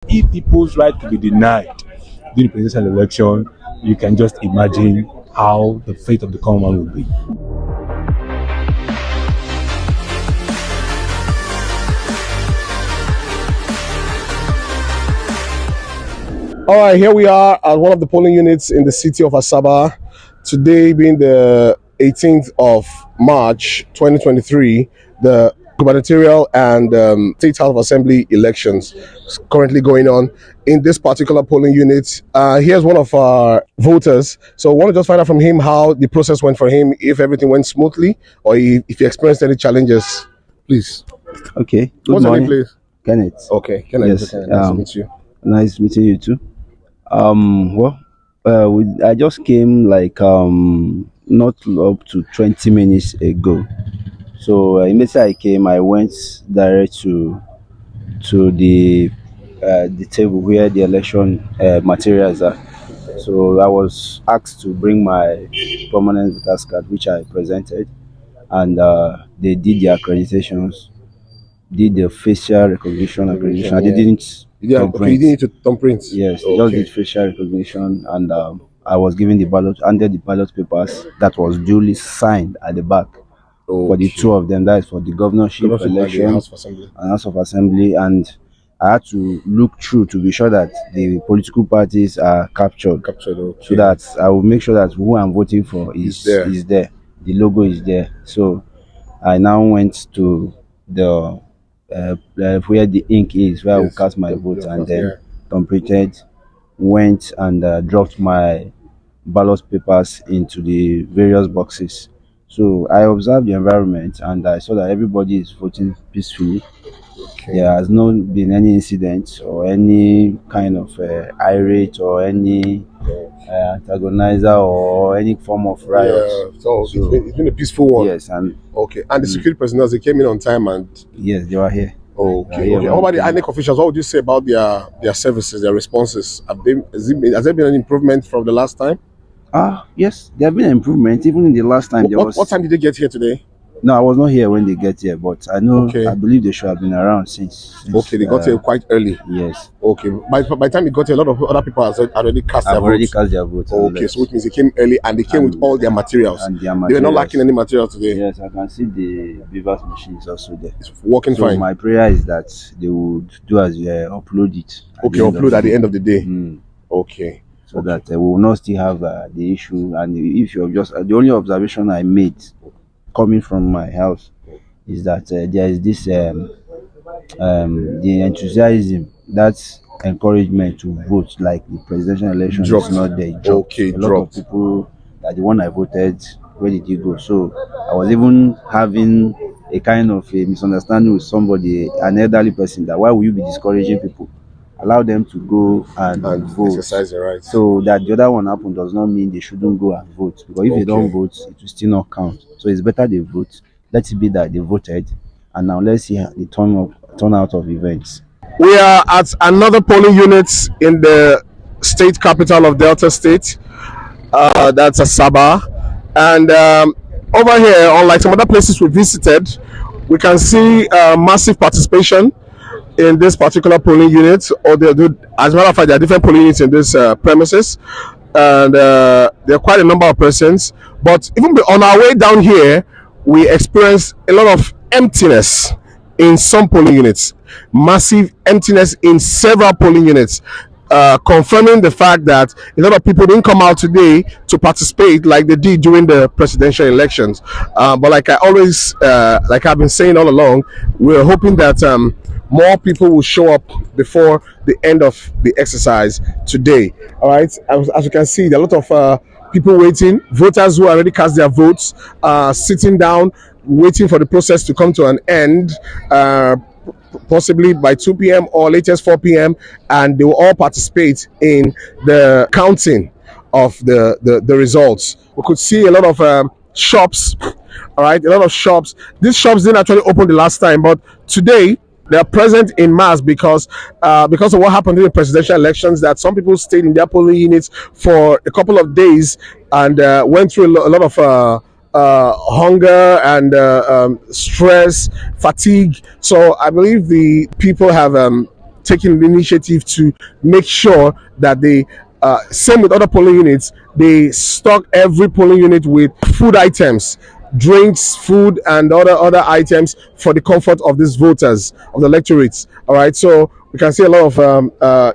If people's right to be denied during the presidential election, you can just imagine how the fate of the common man will be. All right, here we are at one of the polling units in the city of Asaba. Today being the 18th of March 2023, the gubernatorial and state house of assembly elections is currently going on in this particular polling unit. Here's one of our voters. So I want to just find out from him how the process went for him, if everything went smoothly, or if he experienced any challenges. Please. Okay. Good What's your name, morning, please? Kenneth. Okay, Kenneth. Yes. Okay, nice to meet you. Nice meeting you too. I just came like not up to 20 minutes ago. So immediately I came, I went direct to the table where the election materials are. So I was asked to bring my permanent voters card, which I presented, and they did the accreditations, did the facial recognition accreditation. I Yeah. didn't Yeah, thumb okay, you print. didn't need to thumb print. Yes, they just Okay. did facial recognition, and I was given the ballot, handed the ballot papers that was duly signed at the back for the two of them. That is for the governorship Governorship and the election House of Assembly. and House of Assembly, and I had to look through to be sure that the political parties are captured, Captured, okay. so that I will make sure that who I'm voting for is there. The logo is there. So I now went to the where the ink is, where I will Yes, cast my the- vote, the- and then yeah. completed, went and dropped my ballot papers into the various boxes. So I observed the environment and I saw that everybody is voting peacefully. Okay. There has not been any incident or any kind of irate or any antagonizer or any form of riot. Yeah, so it's been a peaceful one. Yes, and Okay, and the security personnel, they came in on time and yes, they were here. okay. Yeah, Okay. yeah, How about the yeah. INEC officials? What would you say about their services, their responses? Has there been an improvement from the last time? Yes, there have been improvements. Even in the last time, What time did they get here today? No, I was not here when they get here, but I know. Okay. I believe they should have been around since. Okay, they got here quite early. Yes, Okay, by the time they got here, a lot of other people have already cast I've their already votes. cast their vote. Okay, so which means they came early and they came with all their materials. And their They were not materials. lacking any material today. Yes, I can see the beavers machine is also there. It's working So fine. my prayer is that they would do as upload it. Okay, upload at the end of the day. Mm, Okay. so that we will not still have the issue. And if you're just the only observation I made coming from my house is that there is this the enthusiasm, that's encouragement to vote, like the presidential election Dropped. is not there. It dropped. Okay, A lot dropped. of people that the one I voted, where did you go? So I was even having a kind of a misunderstanding with somebody, an elderly person, that why will you be discouraging people? Allow them to go and vote. Exercise their rights. So that the other one happened does not mean they shouldn't go and vote, because if they don't vote, it will still not count. So it's better they vote. Let it be that they voted, and now let's see the turnout of events. We are at another polling unit in the state capital of Delta State. That's Asaba. And over here, unlike some other places we visited, we can see massive participation in this particular polling unit. As a matter of fact, there are different polling units in this premises. And there are quite a number of persons. But even on our way down here, we experienced a lot of emptiness in some polling units, massive emptiness in several polling units, confirming the fact that a lot of people didn't come out today to participate like they did during the presidential elections. But like like I've been saying all along, we're hoping that more people will show up before the end of the exercise today. All right, as you can see, there are a lot of people waiting, voters who already cast their votes, sitting down, waiting for the process to come to an end, possibly by 2 p.m. or latest 4 p.m. And they will all participate in the counting of the results. We could see a lot of shops, all right, a lot of shops. These shops didn't actually open the last time, but today they are present in mass because of what happened in the presidential elections, that some people stayed in their polling units for a couple of days and went through a lot of hunger and stress, fatigue. So I believe the people have taking the initiative to make sure that they, same with other polling units, they stock every polling unit with food items, drinks, food, and other items for the comfort of these voters, of the electorates. All right, so we can see a lot of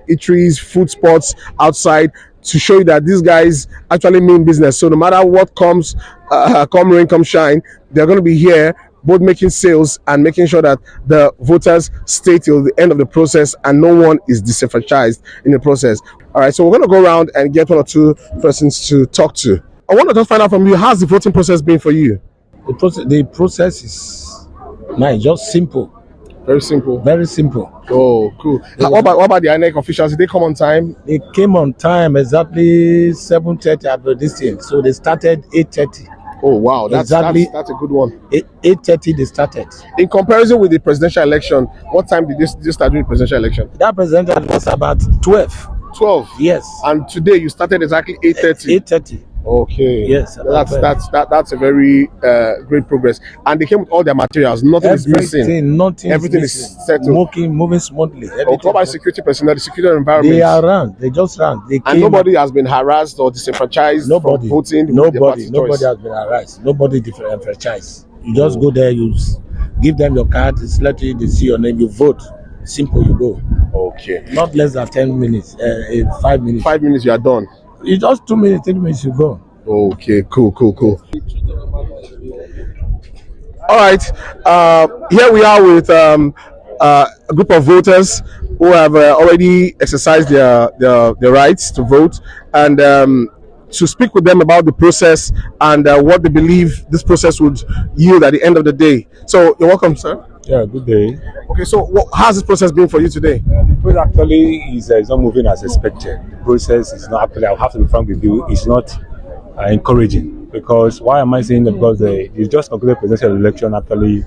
eateries, food spots outside to show you that these guys actually mean business. So no matter what comes, come rain, come shine, they're going to be here, both making sales and making sure that the voters stay till the end of the process and no one is disenfranchised in the process. All right, so we're going to go around and get one or two persons to talk to. I want to just find out from you, how's the voting process been for you? The process is nice, just simple, Very simple. very simple. Oh, cool. What about the INEC officials? Did they come on time? They came on time, exactly 7:30 after this thing. So they started 8:30. Oh, wow. That's a good one. 8:30 they started. In comparison with the presidential election, what time did you start doing the presidential election? That presidential was about 12. 12. Yes. And today you started exactly 8:30. 8:30. Okay. Yes. That's a very great progress. And they came with all their materials. Nothing is missing. Everything is settled. Moving smoothly. Okay, what about security personnel, the security environment? They are around. They just ran. They and nobody has been harassed or disenfranchised from voting. Nobody has been harassed. Nobody disenfranchised. You just go there, you give them your card, it's let you, they see your name, you vote. Simple, you go. Okay. Not less than 10 minutes, 5 minutes. 5 minutes, you are done. It's just 2 minutes, 3 minutes, you go. Okay, cool. All right. Here we are with a group of voters who have already exercised their rights to vote, and to speak with them about the process and what they believe this process would yield at the end of the day. So you're welcome, sir. Yeah, good day. Okay, so how's this process been for you today? The process actually is not moving as expected. The process is not actually, I'll have to be frank with you, it's not encouraging. Because why am I saying that? Because it's just concluded presidential election. Actually,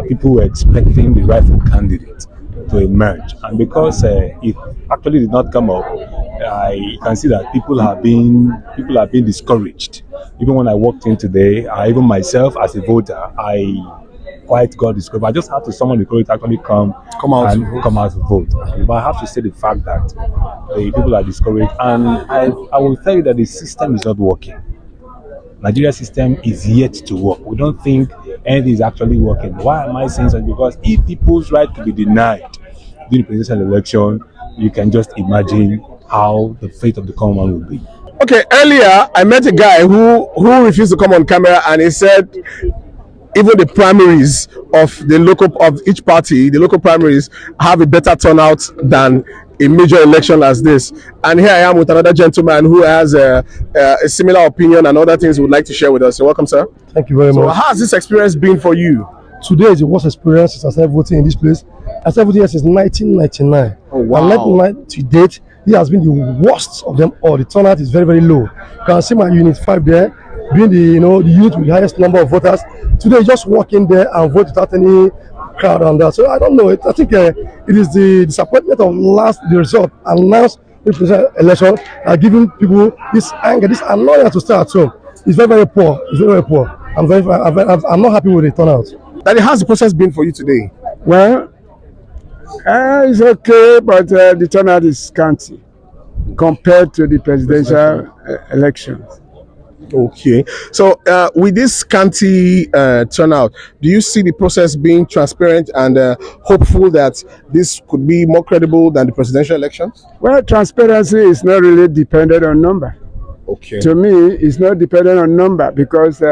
people were expecting the rightful candidate to emerge, and because it actually did not come up, I can see that people have been discouraged. Even when I walked in today, even myself as a voter, I quite got discouraged. I just had to summon the courage to actually come out to vote. But I have to say the fact that the people are discouraged, and I will tell you that the system is not working. Nigeria system is yet to work. We don't think anything is actually working. Why am I saying so? Because if people's right to be denied during the presidential election, you can just imagine how the fate of the common man will be. Okay, earlier I met a guy who refused to come on camera, and he said even the primaries of each party, the local primaries, have a better turnout than a major election as this. And here I am with another gentleman who has a similar opinion and other things he would like to share with us. So welcome, sir. Thank you very much. So how has this experience been for you? Today is the worst experience since I started voting in this place. I started voting here since 1999. Oh, wow. And like to date, this has been the worst of them all. The turnout is very, very low. You can see my unit 5 there, being the unit with the highest number of voters. Today, just walk in there and vote without any crowd on that. So I don't know. I think it is the disappointment of the result announced in the election are giving people this anger, this annoyance to stay at home. It's very, very poor. It's very, very poor. I'm not happy with the turnout. Daddy, how's the process been for you today? Well, it's okay, but the turnout is scanty compared to the presidential elections. Okay, so with this scanty turnout, do you see the process being transparent and hopeful that this could be more credible than the presidential elections? Well, transparency is not really dependent on number. Okay. To me, it's not dependent on number because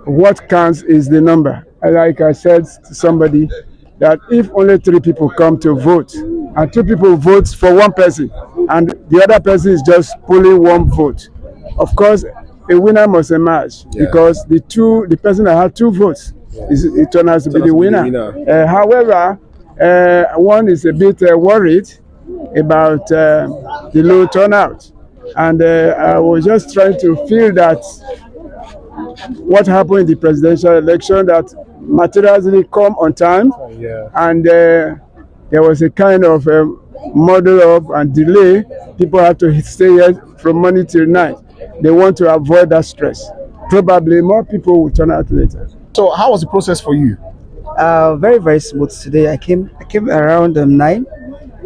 what counts is the number. Like I said to somebody, that if only 3 people come to vote and 2 people vote for one person and the other person is just pulling 1 vote, of course a winner must emerge because the person that had 2 votes it turns out to be the winner. However, one is a bit worried about the low turnout, and I was just trying to feel that what happened in the presidential election, that materials didn't come on time, and there was a kind of muddle up and delay. People had to stay here from morning till night. They want to avoid that stress. Probably more people will turn out later. So how was the process for you? Very very smooth today. I came around 9,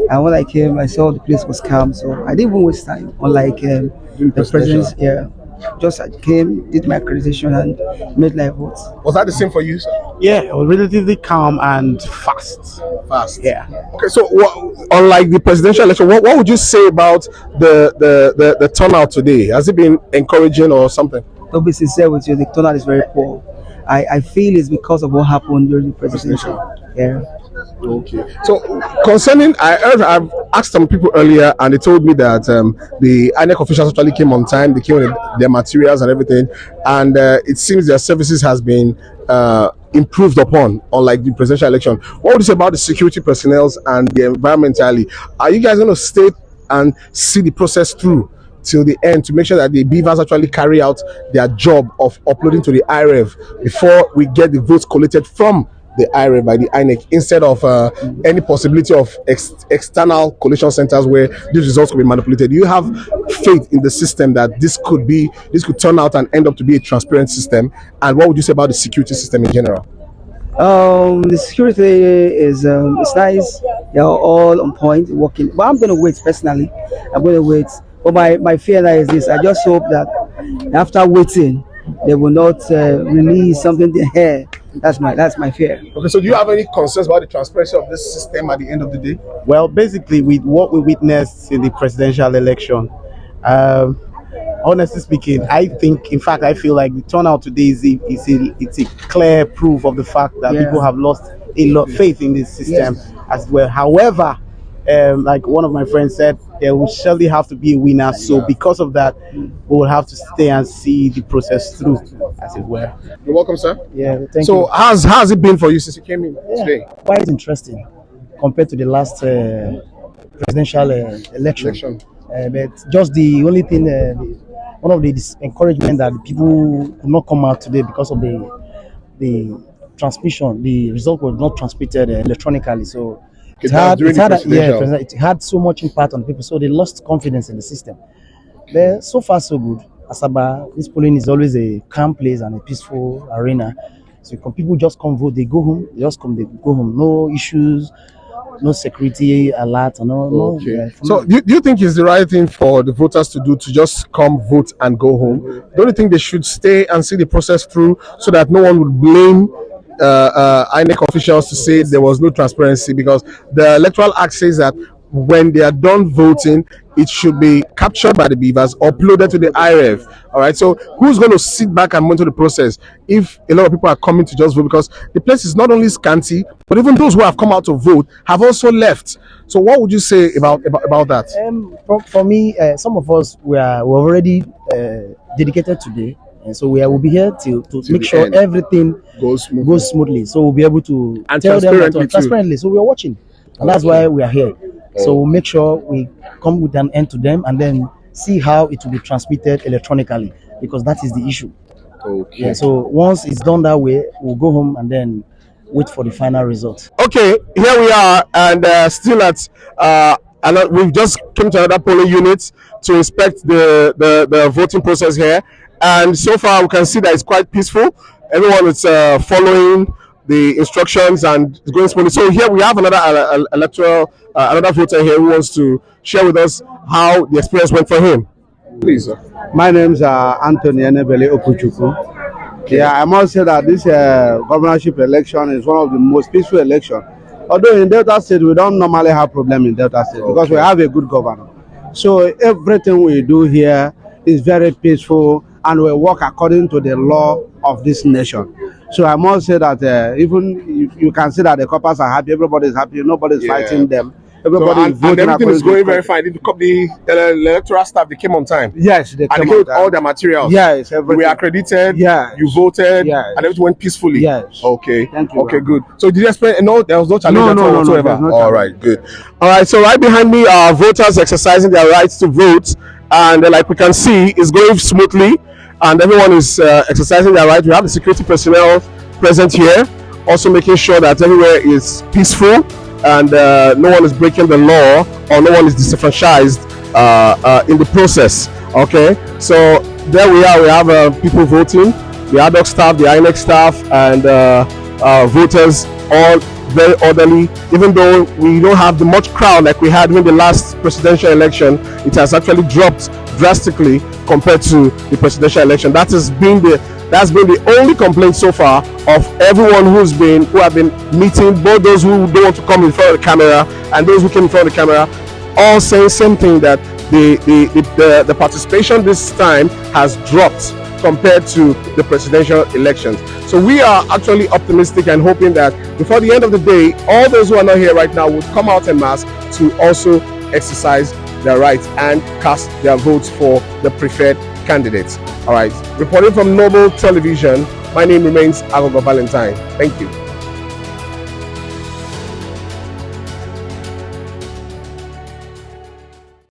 and when I came, I saw the place was calm, so I didn't even waste time. Unlike the president's, yeah, just I came, did my accreditation, and made my vote. Was that the same for you, sir? Yeah, it was relatively calm and fast. Fast. Yeah. Okay, so unlike the presidential election, what would you say about the turnout today? Has it been encouraging or something? To be sincere with you, the turnout is very poor. I feel it's because of what happened during the presidential. Yeah. Okay. So concerning, I've asked some people earlier, and they told me that the INEC officials actually came on time. They came with their materials and everything, and it seems their services has been improved upon, unlike the presidential election. What would you say about the security personnel and the environmentally? Are you guys going to stay and see the process through till the end to make sure that the beavers actually carry out their job of uploading to the IREV before we get the votes collated from the IREV by the INEC, instead of any possibility of external collation centers where these results could be manipulated? Do you have faith in the system that this could turn out and end up to be a transparent system? And what would you say about the security system in general? The security is it's nice. They're all on point, working. But I'm going to wait personally. I'm going to wait. But my fear now is this. I just hope that after waiting, they will not release something there. That's my fear. Okay, so do you have any concerns about the transparency of this system at the end of the day? Well, basically, with what we witnessed in the presidential election, honestly speaking, I think, in fact, I feel like the turnout today it's a clear proof of the fact that people have lost a lot faith in this system as well. However, like one of my friends said, there will surely have to be a winner. So because of that, we will have to stay and see the process through, as it were. You're welcome, sir. Yeah, thank So you. how's it been for you since you came in today? Quite interesting compared to the last presidential election. But just the only thing, one of the encouragement that people could not come out today because of the transmission. The result was not transmitted electronically, so it had so much impact on people, so they lost confidence in the system. But so far so good. Asaba, this polling is always a calm place and a peaceful arena. So people just come vote, they go home, they go home. No issues, no security alert, no. So do you think it's the right thing for the voters to do, to just come vote and go home? Don't you think they should stay and see the process through so that no one would blame INEC officials to say there was no transparency? Because the Electoral Act says that when they are done voting, it should be captured by the beavers, uploaded to the IREV. All right. So who's going to sit back and monitor the process if a lot of people are coming to just vote? Because the place is not only scanty, but even those who have come out to vote have also left. So what would you say about that? For me, some of us were already dedicated today. And so we will be here to make sure end. Everything goes smoothly. So we'll be able to tell them transparently. So we are watching, and that's why we are here. So we'll make sure we come with an end to them, and then see how it will be transmitted electronically, because that is the issue. Okay. Yeah, so once it's done that way, we'll go home and then wait for the final result. Okay, here we are, and still at we've just come to another polling unit to inspect the voting process here, and so far we can see that it's quite peaceful. Everyone is following the instructions and it's going smoothly. So here we have another another voter here who wants to share with us how the experience went for him. Please, sir. My name is Anthony Enebele Okuchukwu. Yeah, I must say that this governorship election is one of the most peaceful elections. Although in Delta State, we don't normally have problem in Delta State because we have a good governor. So everything we do here is very peaceful and we work according to the law of this nation. So I must say that even you can see that the coppers are happy, everybody is happy, nobody is fighting them. Everybody is voting, and everything is going very fine. The electoral staff, they came on time. Yes, they came with all their materials. Yes, everything. We accredited. Yeah, you voted. Yes. And everything went peacefully. Yes. Okay. Thank you. Okay, good. So did you explain? No, there was no challenge at all whatsoever. No, all right, good. All right. So right behind me are voters exercising their rights to vote, and like we can see, it's going smoothly, and everyone is exercising their right. We have the security personnel present here, also making sure that everywhere is peaceful and no one is breaking the law or no one is disenfranchised in the process. Okay, so there we are. We have people voting, the ad hoc staff, the INEC staff, and voters, all very orderly. Even though we don't have the much crowd like we had in the last presidential election, it has actually dropped drastically compared to the presidential election. That's been the only complaint so far of everyone who have been meeting, both those who don't want to come in front of the camera and those who came in front of the camera, all saying same thing, that the participation this time has dropped compared to the presidential elections. So we are actually optimistic and hoping that before the end of the day, all those who are not here right now would come out en masse to also exercise their rights and cast their votes for the preferred candidates. All right, reporting from Noble Television, my name remains Agogo Valentine. Thank you.